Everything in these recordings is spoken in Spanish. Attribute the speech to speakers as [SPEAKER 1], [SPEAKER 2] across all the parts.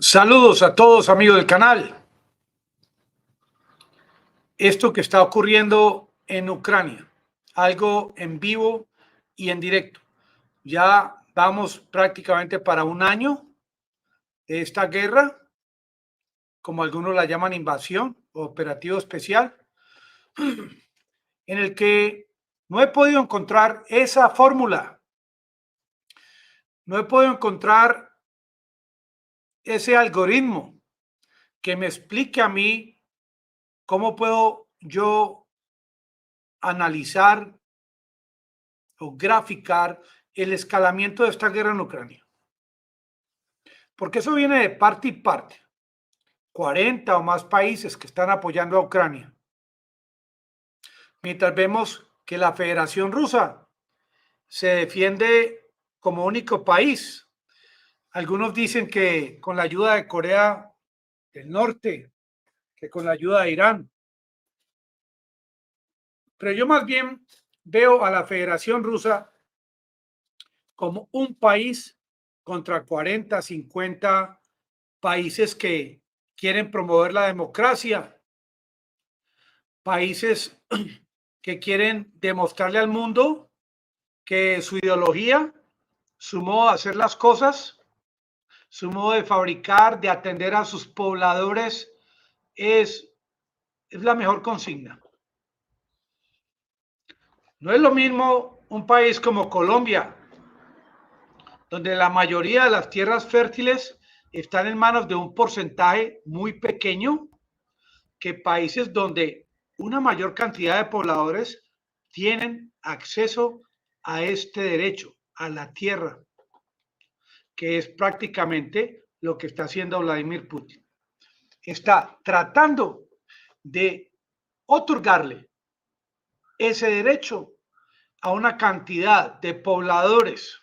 [SPEAKER 1] Saludos a todos amigos del canal. Esto que está ocurriendo en Ucrania, algo en vivo y en directo. Ya vamos prácticamente para un año de esta guerra, como algunos la llaman invasión o operativo especial, en el que no he podido encontrar esa fórmula, no he podido encontrar ese algoritmo que me explique a mí cómo puedo yo analizar o graficar el escalamiento de esta guerra en Ucrania. Porque eso viene de parte y parte. 40 o más países que están apoyando a Ucrania. Mientras vemos que la Federación Rusa se defiende como único país. Algunos dicen que con la ayuda de Corea del Norte, que con la ayuda de Irán. Pero yo más bien veo a la Federación Rusa como un país contra 40, 50 países que quieren promover la democracia, países que quieren demostrarle al mundo que su ideología, su modo de hacer las cosas, su modo de fabricar, de atender a sus pobladores es la mejor consigna. No es lo mismo un país como Colombia, donde la mayoría de las tierras fértiles están en manos de un porcentaje muy pequeño, que países donde una mayor cantidad de pobladores tienen acceso a este derecho, a la tierra, que es prácticamente lo que está haciendo Vladimir Putin. Está tratando de otorgarle ese derecho a una cantidad de pobladores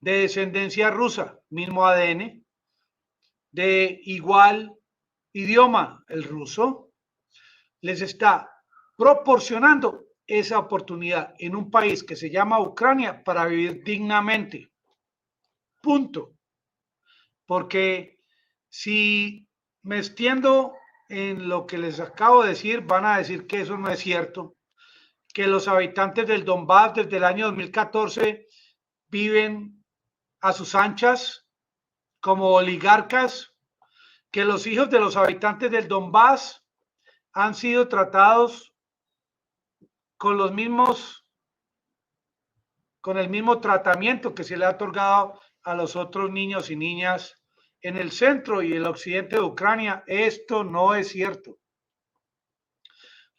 [SPEAKER 1] de descendencia rusa, mismo ADN, de igual idioma, el ruso, les está proporcionando esa oportunidad en un país que se llama Ucrania para vivir dignamente. Punto. Porque si me extiendo en lo que les acabo de decir, van a decir que eso no es cierto, que los habitantes del Donbass desde el año 2014 viven a sus anchas como oligarcas, que los hijos de los habitantes del Donbass han sido tratados con los mismos, con el mismo tratamiento que se le ha otorgado a los otros niños y niñas en el centro y el occidente de Ucrania. Esto no es cierto.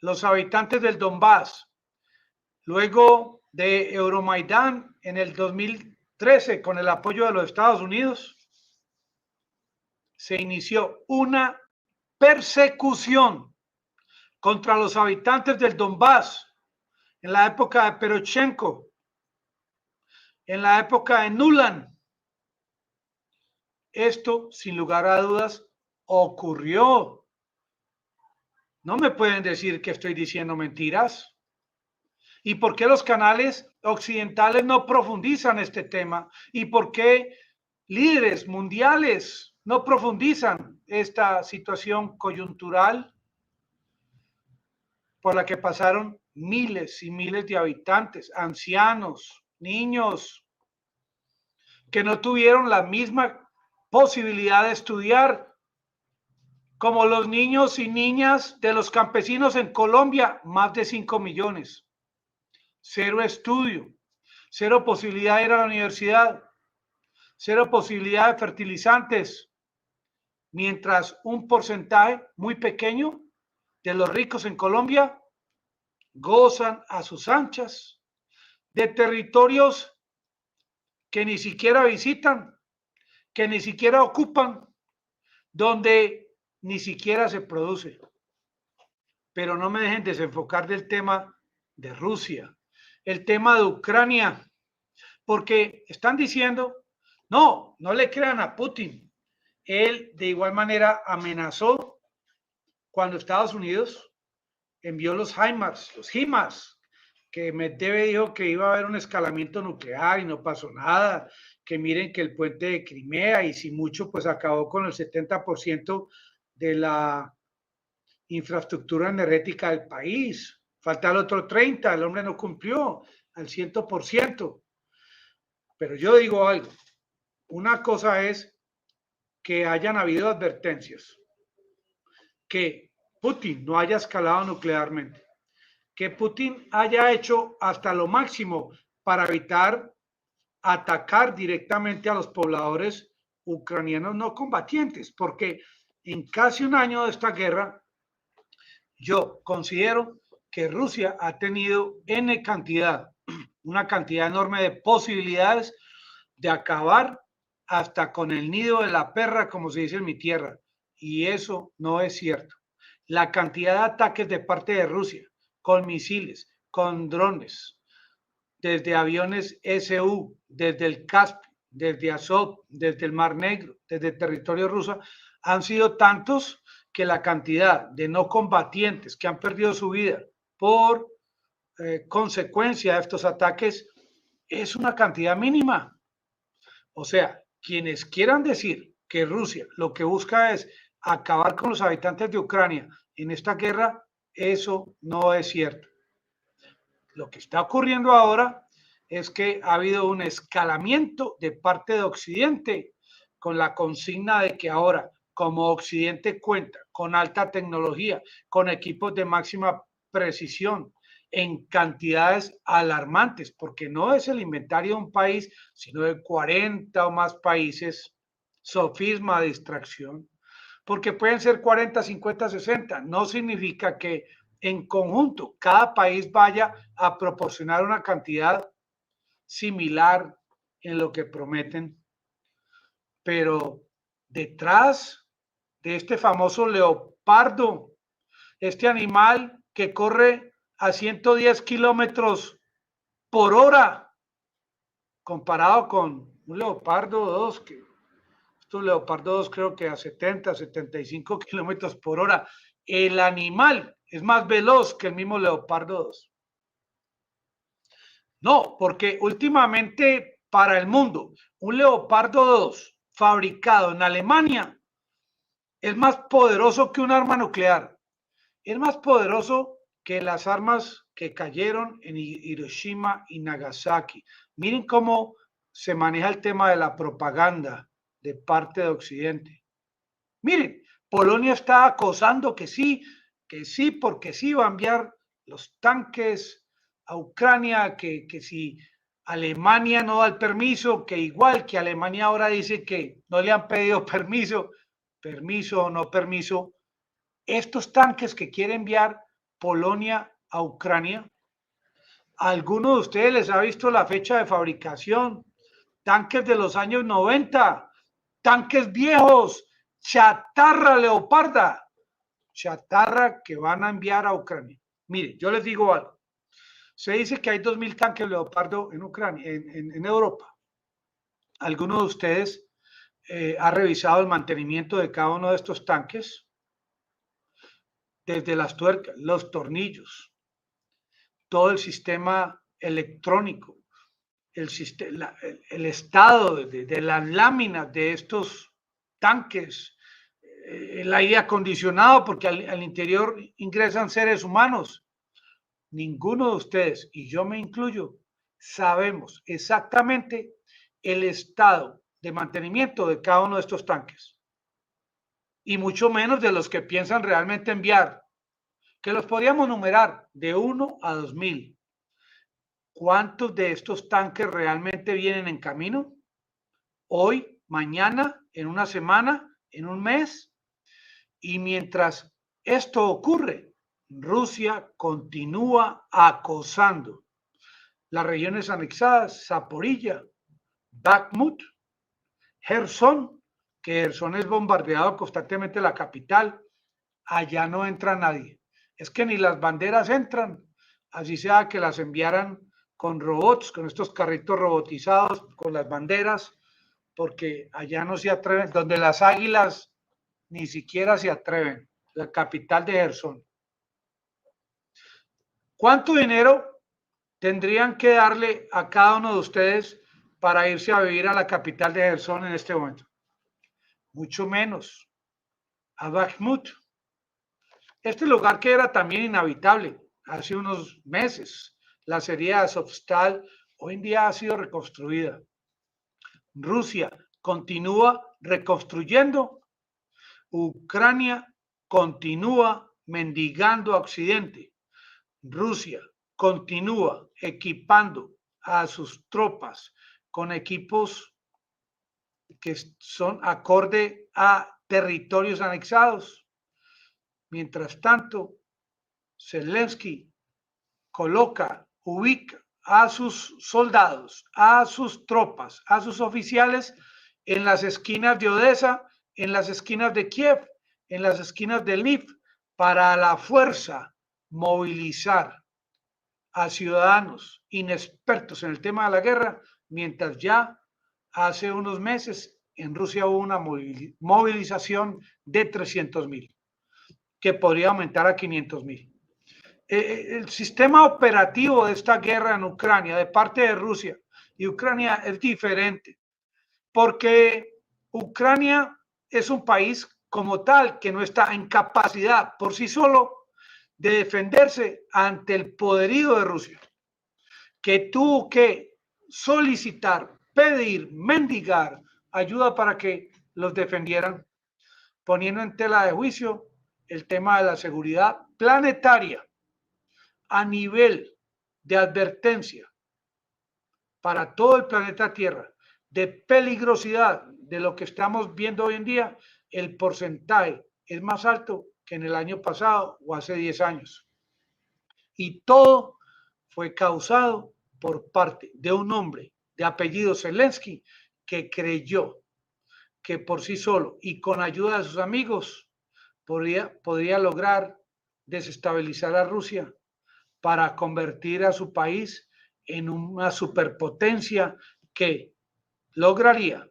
[SPEAKER 1] Los habitantes del Donbass, luego de Euromaidán en el 2013, con el apoyo de los Estados Unidos, se inició una persecución contra los habitantes del Donbass en la época de Poroshenko, en la época de Nuland. Esto, sin lugar a dudas, ocurrió. No me pueden decir que estoy diciendo mentiras. ¿Y por qué los canales occidentales no profundizan este tema? ¿Y por qué líderes mundiales no profundizan esta situación coyuntural por la que pasaron miles y miles de habitantes, ancianos, niños, que no tuvieron la misma posibilidad de estudiar como los niños y niñas de los campesinos en Colombia, más de 5 millones? Cero estudio, cero posibilidad de ir a la universidad, cero posibilidad de fertilizantes, mientras un porcentaje muy pequeño de los ricos en Colombia gozan a sus anchas de territorios que ni siquiera visitan, que ni siquiera ocupan, donde ni siquiera se produce. Pero no me dejen desenfocar del tema de Rusia, el tema de Ucrania, porque están diciendo, no, no le crean a Putin. Él de igual manera amenazó cuando Estados Unidos envió los HIMARS, que Medvedev dijo que iba a haber un escalamiento nuclear y no pasó nada, que miren que el puente de Crimea, y si mucho, pues acabó con el 70% de la infraestructura energética del país. Falta el otro 30%, el hombre no cumplió al 100%. Pero yo digo algo, una cosa es que hayan habido advertencias, que Putin no haya escalado nuclearmente, que Putin haya hecho hasta lo máximo para evitar atacar directamente a los pobladores ucranianos no combatientes, porque en casi un año de esta guerra, yo considero que Rusia ha tenido N cantidad, una cantidad enorme de posibilidades de acabar hasta con el nido de la perra, como se dice en mi tierra, y eso no es cierto. La cantidad de ataques de parte de Rusia, con misiles, con drones, desde aviones SU, desde el Caspio, desde Azov, desde el Mar Negro, desde el territorio ruso, han sido tantos que la cantidad de no combatientes que han perdido su vida por consecuencia de estos ataques es una cantidad mínima. O sea, quienes quieran decir que Rusia lo que busca es acabar con los habitantes de Ucrania en esta guerra, eso no es cierto. Lo que está ocurriendo ahora es que ha habido un escalamiento de parte de Occidente con la consigna de que ahora, como Occidente cuenta con alta tecnología, con equipos de máxima precisión, en cantidades alarmantes, porque no es el inventario de un país, sino de 40 o más países, sofisma, distracción, porque pueden ser 40, 50, 60, no significa que en conjunto cada país vaya a proporcionar una cantidad similar en lo que prometen, pero detrás de este famoso leopardo, este animal que corre a 110 kilómetros por hora, comparado con un leopardo 2, que estos leopardo 2 creo que a 70, 75 kilómetros por hora. El animal es más veloz que el mismo leopardo 2. No, porque últimamente para el mundo, un leopardo 2 fabricado en Alemania es más poderoso que un arma nuclear. Es más poderoso que las armas que cayeron en Hiroshima y Nagasaki. Miren cómo se maneja el tema de la propaganda de parte de Occidente. Miren, Polonia está acosando que sí, porque sí va a enviar los tanques a Ucrania, que si Alemania no da el permiso, que igual que Alemania ahora dice que no le han pedido permiso o no permiso, estos tanques que quiere enviar Polonia a Ucrania, ¿a alguno de ustedes les ha visto la fecha de fabricación? Tanques de los años 90, tanques viejos, chatarra leoparda, chatarra que van a enviar a Ucrania. Mire, yo les digo algo. Se dice que hay 2.000 tanques leopardo en Ucrania, en Europa. ¿Alguno de ustedes ha revisado el mantenimiento de cada uno de estos tanques? Desde las tuercas, los tornillos, todo el sistema electrónico, el estado de las láminas de estos tanques, el aire acondicionado, porque al interior ingresan seres humanos. Ninguno de ustedes, y yo me incluyo, sabemos exactamente el estado de mantenimiento de cada uno de estos tanques. Y mucho menos de los que piensan realmente enviar, que los podríamos numerar de 1 a 2.000. ¿Cuántos de estos tanques realmente vienen en camino? Hoy, mañana, en una semana, en un mes. Y mientras esto ocurre, Rusia continúa acosando las regiones anexadas, Zaporilla, Bakhmut, Gerson, que Gerson es bombardeado constantemente la capital, allá no entra nadie. Es que ni las banderas entran, así sea que las enviaran con robots, con estos carritos robotizados, con las banderas, porque allá no se atreven, donde las águilas ni siquiera se atreven, la capital de Gerson. ¿Cuánto dinero tendrían que darle a cada uno de ustedes para irse a vivir a la capital de Gerson en este momento. Mucho menos a Bakhmut. Este lugar que era también inhabitable hace unos meses. La serie de Azovstal hoy en día ha sido reconstruida. Rusia continúa reconstruyendo. Ucrania continúa mendigando a Occidente. Rusia continúa equipando a sus tropas con equipos que son acorde a territorios anexados. Mientras tanto, Zelensky ubica a sus soldados, a sus tropas, a sus oficiales en las esquinas de Odessa, en las esquinas de Kiev, en las esquinas de Lviv, para a la fuerza movilizar a ciudadanos inexpertos en el tema de la guerra, mientras ya hace unos meses en Rusia hubo una movilización de 300.000, que podría aumentar a 500.000. El sistema operativo de esta guerra en Ucrania de parte de Rusia y Ucrania es diferente, porque Ucrania es un país como tal que no está en capacidad por sí solo de defenderse ante el poderío de Rusia, que tuvo que solicitar, pedir, mendigar ayuda para que los defendieran, poniendo en tela de juicio el tema de la seguridad planetaria a nivel de advertencia para todo el planeta Tierra de peligrosidad de lo que estamos viendo hoy en día. El porcentaje es más alto que en el año pasado o hace 10 años. Y todo fue causado por parte de un hombre de apellido Zelensky que creyó que por sí solo y con ayuda de sus amigos podría lograr desestabilizar a Rusia para convertir a su país en una superpotencia que lograría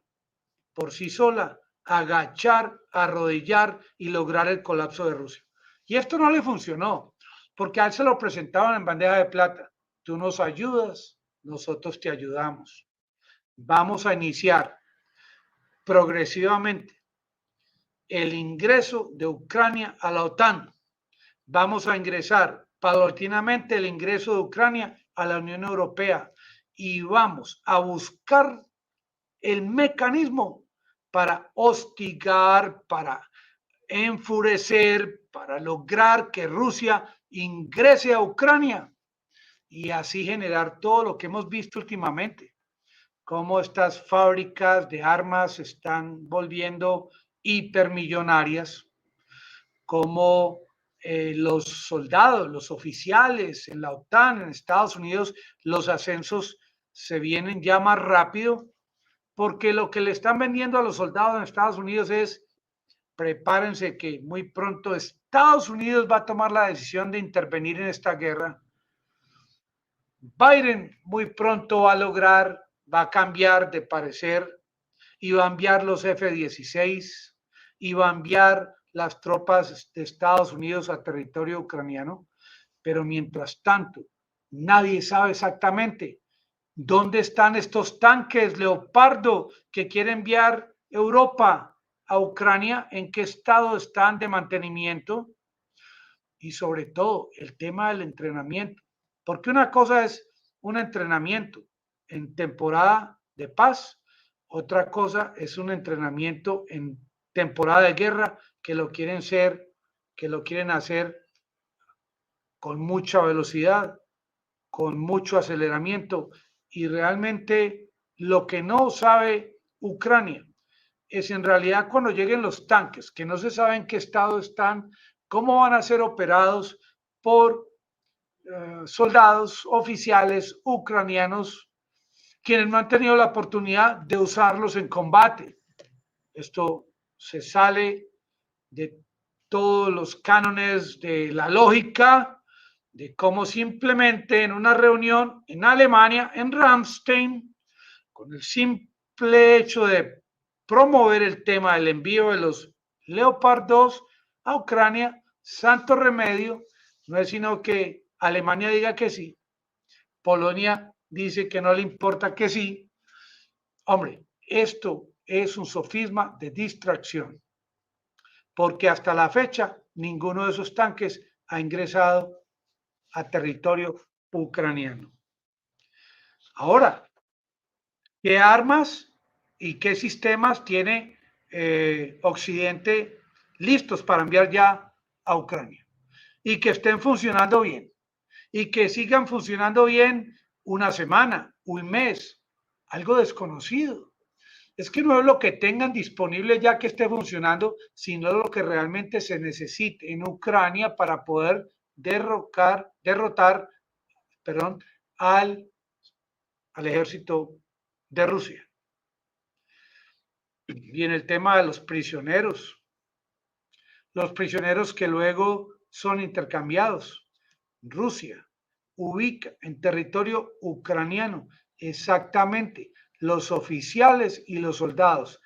[SPEAKER 1] por sí sola agachar, arrodillar y lograr el colapso de Rusia. Y esto no le funcionó, porque a él se lo presentaban en bandeja de plata. Tú nos ayudas, nosotros te ayudamos. Vamos a iniciar progresivamente el ingreso de Ucrania a la OTAN. Vamos a ingresar paulatinamente el ingreso de Ucrania a la Unión Europea y vamos a buscar el mecanismo para hostigar, para enfurecer, para lograr que Rusia ingrese a Ucrania y así generar todo lo que hemos visto últimamente, cómo estas fábricas de armas se están volviendo hipermillonarias, cómo los soldados, los oficiales en la OTAN, en Estados Unidos, los ascensos se vienen ya más rápido, porque lo que le están vendiendo a los soldados en Estados Unidos es: prepárense que muy pronto Estados Unidos va a tomar la decisión de intervenir en esta guerra. Biden muy pronto va a cambiar de parecer y va a enviar los F-16 y va a enviar las tropas de Estados Unidos a territorio ucraniano, pero mientras tanto nadie sabe exactamente dónde están estos tanques Leopardo que quiere enviar Europa a Ucrania, en qué estado están de mantenimiento y sobre todo el tema del entrenamiento, porque una cosa es un entrenamiento en temporada de paz, otra cosa es un entrenamiento en temporada de guerra que lo quieren hacer con mucha velocidad, con mucho aceleramiento, y realmente lo que no sabe Ucrania es en realidad cuando lleguen los tanques, que no se sabe en qué estado están, cómo van a ser operados por soldados oficiales ucranianos, quienes no han tenido la oportunidad de usarlos en combate. Esto se sale de todos los cánones de la lógica, de cómo simplemente en una reunión en Alemania, en Ramstein, con el simple hecho de promover el tema del envío de los Leopard 2 a Ucrania, santo remedio, no es sino que Alemania diga que sí, Polonia dice que no le importa que sí, Hombre, esto es un sofisma de distracción, porque hasta la fecha ninguno de esos tanques ha ingresado a territorio ucraniano. Ahora, ¿qué armas y qué sistemas tiene Occidente listos para enviar ya a Ucrania? Y que estén funcionando bien. Y que sigan funcionando bien una semana, un mes, algo desconocido. Es que no es lo que tengan disponible ya que esté funcionando, sino lo que realmente se necesite en Ucrania para poder derrotar, perdón, al ejército de Rusia. Y en el tema de los prisioneros que luego son intercambiados. Rusia ubica en territorio ucraniano exactamente los oficiales y los soldados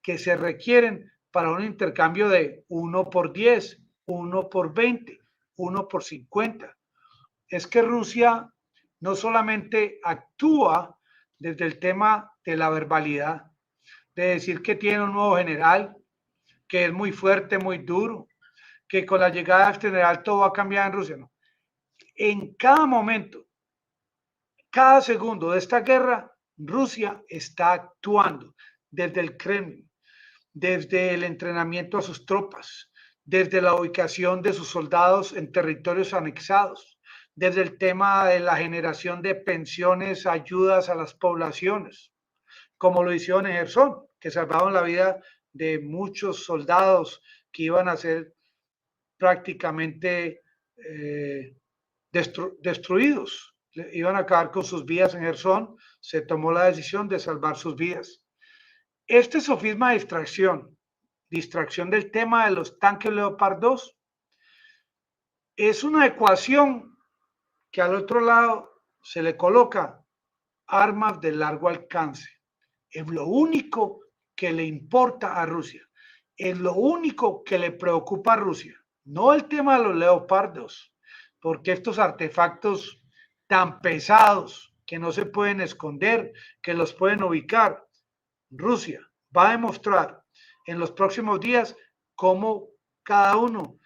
[SPEAKER 1] que se requieren para un intercambio de 1 por 10, 1 por 20, 1 por 50. Es que Rusia no solamente actúa desde el tema de la verbalidad, de decir que tiene un nuevo general, que es muy fuerte, muy duro, que con la llegada de este general todo va a cambiar en Rusia. No. En cada momento, cada segundo de esta guerra, Rusia está actuando desde el Kremlin, desde el entrenamiento a sus tropas, desde la ubicación de sus soldados en territorios anexados, desde el tema de la generación de pensiones, ayudas a las poblaciones, como lo hicieron en Gerson, que salvaron la vida de muchos soldados que iban a ser prácticamente destruidos, iban a acabar con sus vidas en Gerson, se tomó la decisión de salvar sus vidas. Este sofisma de distracción del tema de los tanques Leopard 2, es una ecuación que al otro lado se le coloca armas de largo alcance. Es lo único que le importa a Rusia. Es lo único que le preocupa a Rusia. No el tema de los leopardos, porque estos artefactos tan pesados que no se pueden esconder, que los pueden ubicar, Rusia va a demostrar en los próximos días cómo cada uno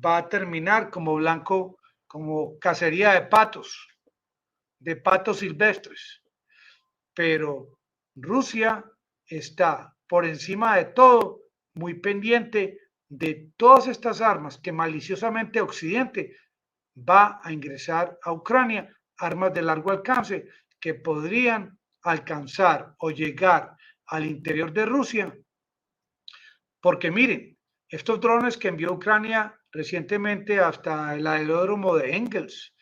[SPEAKER 1] va a terminar como blanco, como cacería de patos silvestres. Pero Rusia está por encima de todo muy pendiente de todas estas armas que maliciosamente Occidente va a ingresar a Ucrania, armas de largo alcance que podrían alcanzar o llegar al interior de Rusia. Porque miren, estos drones que envió Ucrania recientemente hasta el aeródromo de Engels,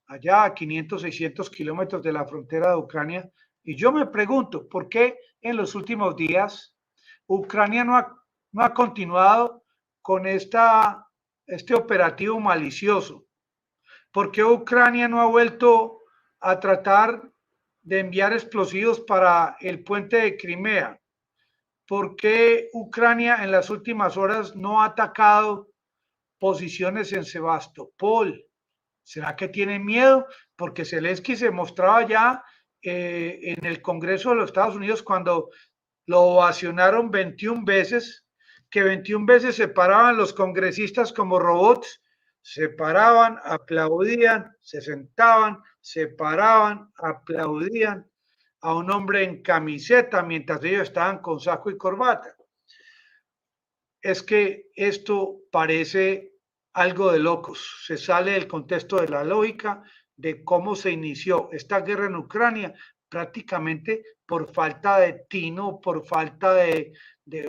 [SPEAKER 1] allá a 500, 600 kilómetros de la frontera de Ucrania, y yo me pregunto, ¿por qué en los últimos días Ucrania no ha continuado con este operativo malicioso? ¿Por qué Ucrania no ha vuelto a tratar de enviar explosivos para el puente de Crimea? ¿Por qué Ucrania en las últimas horas no ha atacado posiciones en Sebastopol? ¿Será que tienen miedo? Porque Zelensky se mostraba ya en el Congreso de los Estados Unidos cuando lo ovacionaron 21 veces, que 21 veces se paraban los congresistas como robots, se paraban, aplaudían, se sentaban, se paraban, aplaudían a un hombre en camiseta mientras ellos estaban con saco y corbata. Es que esto parece algo de locos, se sale del contexto de la lógica de cómo se inició esta guerra en Ucrania, prácticamente por falta de tino, por falta de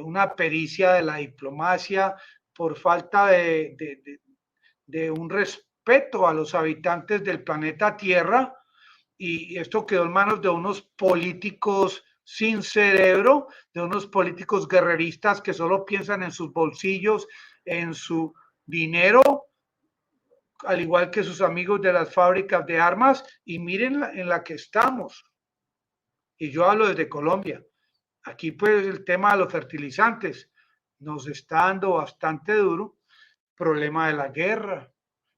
[SPEAKER 1] una pericia de la diplomacia, por falta de un respeto a los habitantes del planeta Tierra, y esto quedó en manos de unos políticos sin cerebro, de unos políticos guerreristas que solo piensan en sus bolsillos, en su dinero, al igual que sus amigos de las fábricas de armas, y miren en la que estamos. Y yo hablo desde Colombia. Aquí pues el tema de los fertilizantes nos está dando bastante duro. Problema de la guerra,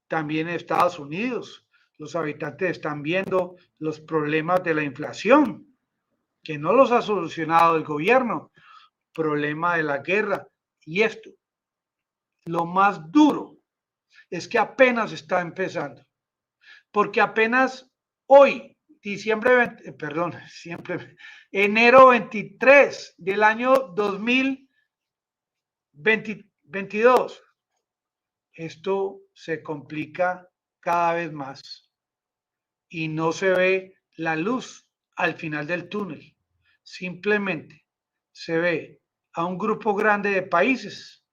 [SPEAKER 1] también en Estados Unidos. Los habitantes están viendo los problemas de la inflación. que no los ha solucionado el gobierno, problema de la guerra. Y esto, lo más duro, es que apenas está empezando, porque apenas hoy, enero 23 del año 2022, esto se complica cada vez más y no se ve la luz al final del túnel. Simplemente se ve a un grupo grande de países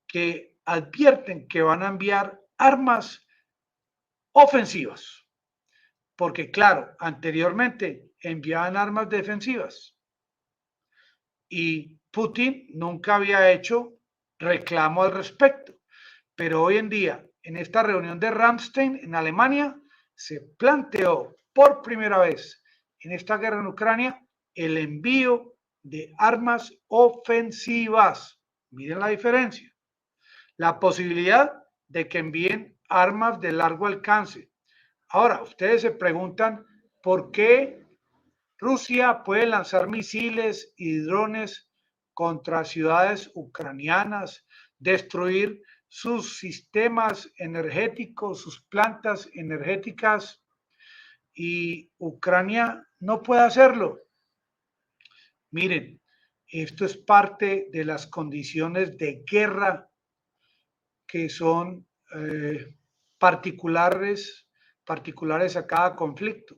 [SPEAKER 1] que advierten que van a enviar armas ofensivas, porque claro, anteriormente enviaban armas defensivas y Putin nunca había hecho reclamo al respecto. Pero hoy en día, en esta reunión de Ramstein en Alemania, se planteó por primera vez en esta guerra en Ucrania el envío de armas ofensivas. Miren la diferencia. La posibilidad de que envíen armas de largo alcance. Ahora, ustedes se preguntan por qué Rusia puede lanzar misiles y drones contra ciudades ucranianas, destruir sus sistemas energéticos, sus plantas energéticas, y Ucrania no puede hacerlo. Miren, esto es parte de las condiciones de guerra que son particulares a cada conflicto.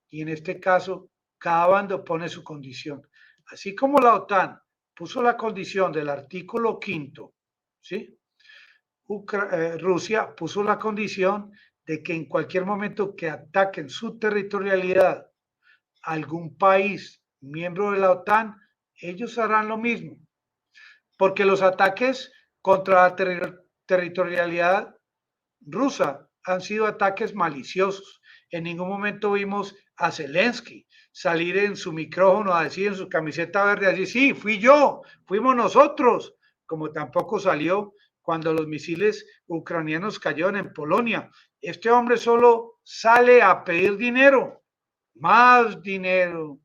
[SPEAKER 1] Y en este caso, cada bando pone su condición. Así como la OTAN puso la condición del artículo 5, ¿sí? Rusia puso la condición de que en cualquier momento que ataquen su territorialidad a algún país miembro de la OTAN, ellos harán lo mismo. Porque los ataques contra la territorialidad rusa han sido ataques maliciosos. En ningún momento vimos a Zelensky salir en su micrófono a decir en su camiseta verde, así, sí, fui yo, fuimos nosotros, como tampoco salió cuando los misiles ucranianos cayeron en Polonia. Este hombre solo sale a pedir dinero, más dinero.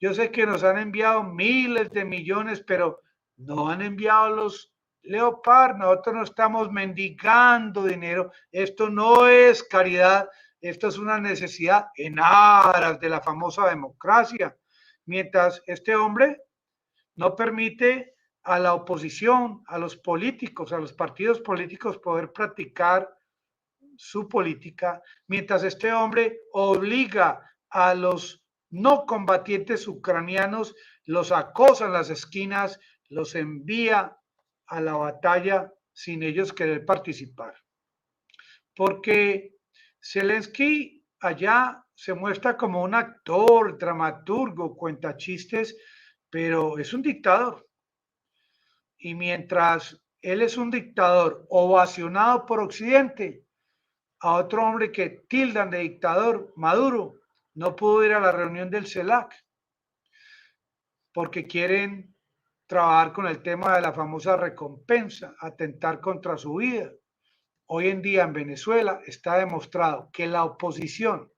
[SPEAKER 1] Yo sé que nos han enviado miles de millones, pero no han enviado los Leopard. Nosotros no estamos mendigando dinero. Esto no es caridad. Esto es una necesidad en aras de la famosa democracia. Mientras este hombre no permite a la oposición, a los políticos, a los partidos políticos poder practicar su política, mientras este hombre obliga a los no combatientes ucranianos, los acosa en las esquinas, los envía a la batalla sin ellos querer participar. Porque Zelensky allá se muestra como un actor, dramaturgo, cuenta chistes, pero es un dictador. Y mientras él es un dictador ovacionado por Occidente, a otro hombre que tildan de dictador, Maduro, no pudo ir a la reunión del CELAC porque quieren trabajar con el tema de la famosa recompensa, atentar contra su vida. Hoy en día en Venezuela está demostrado que la oposición,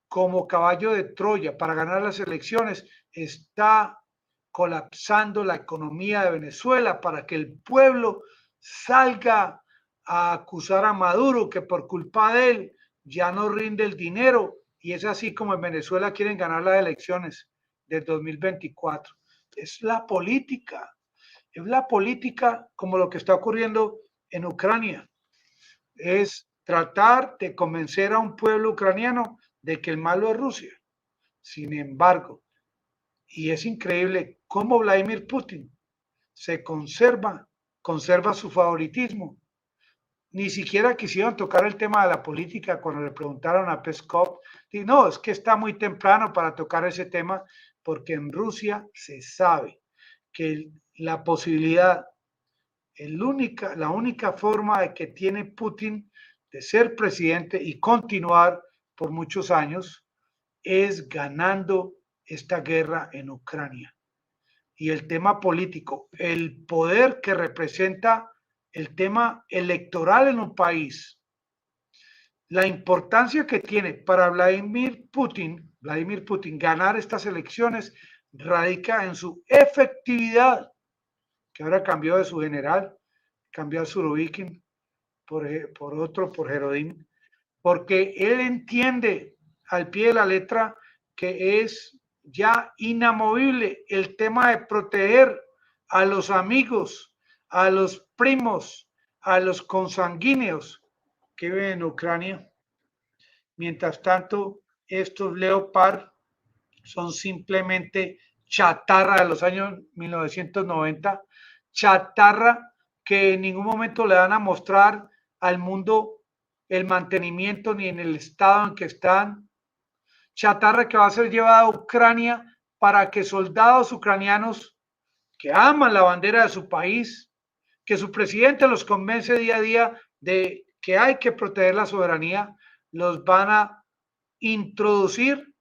[SPEAKER 1] como caballo de Troya para ganar las elecciones, está colapsando la economía de Venezuela para que el pueblo salga a acusar a Maduro que por culpa de él ya no rinde el dinero, y es así como en Venezuela quieren ganar las elecciones del 2024. Es la política como lo que está ocurriendo en Ucrania. Es tratar de convencer a un pueblo ucraniano de que el malo es Rusia. Sin embargo, y es increíble cómo Vladimir Putin se conserva su favoritismo. Ni siquiera quisieron tocar el tema de la política cuando le preguntaron a Peskov. Y no, es que está muy temprano para tocar ese tema, porque en Rusia se sabe que la posibilidad, la única forma de que tiene Putin de ser presidente y continuar por muchos años es ganando esta guerra en Ucrania. Y el tema político, el poder que representa el tema electoral en un país, la importancia que tiene para Vladimir Putin ganar estas elecciones radica en su efectividad, que ahora cambió de su general, cambió a Surovikin por otro, por Herodín, porque él entiende al pie de la letra que es ya inamovible el tema de proteger a los amigos, a los primos, a los consanguíneos que viven en Ucrania. Mientras tanto, estos Leopard son simplemente chatarra de los años 1990, chatarra que en ningún momento le van a mostrar al mundo el mantenimiento ni en el estado en que están, chatarra que va a ser llevada a Ucrania para que soldados ucranianos que aman la bandera de su país, que su presidente los convence día a día de que hay que proteger la soberanía, los van a introducir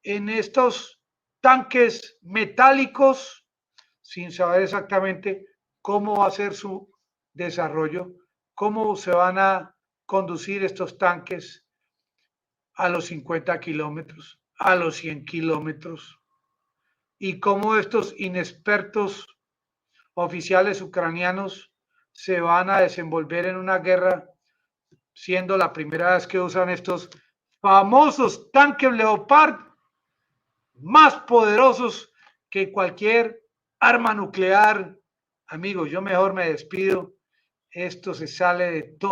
[SPEAKER 1] en estos tanques metálicos sin saber exactamente cómo va a ser su desarrollo, cómo se van a conducir estos tanques a los 50 kilómetros, a los 100 kilómetros, y cómo estos inexpertos oficiales ucranianos se van a desenvolver en una guerra, siendo la primera vez que usan estos famosos tanques Leopard más poderosos que cualquier arma nuclear. Amigos, yo mejor me despido. Esto se sale de todo.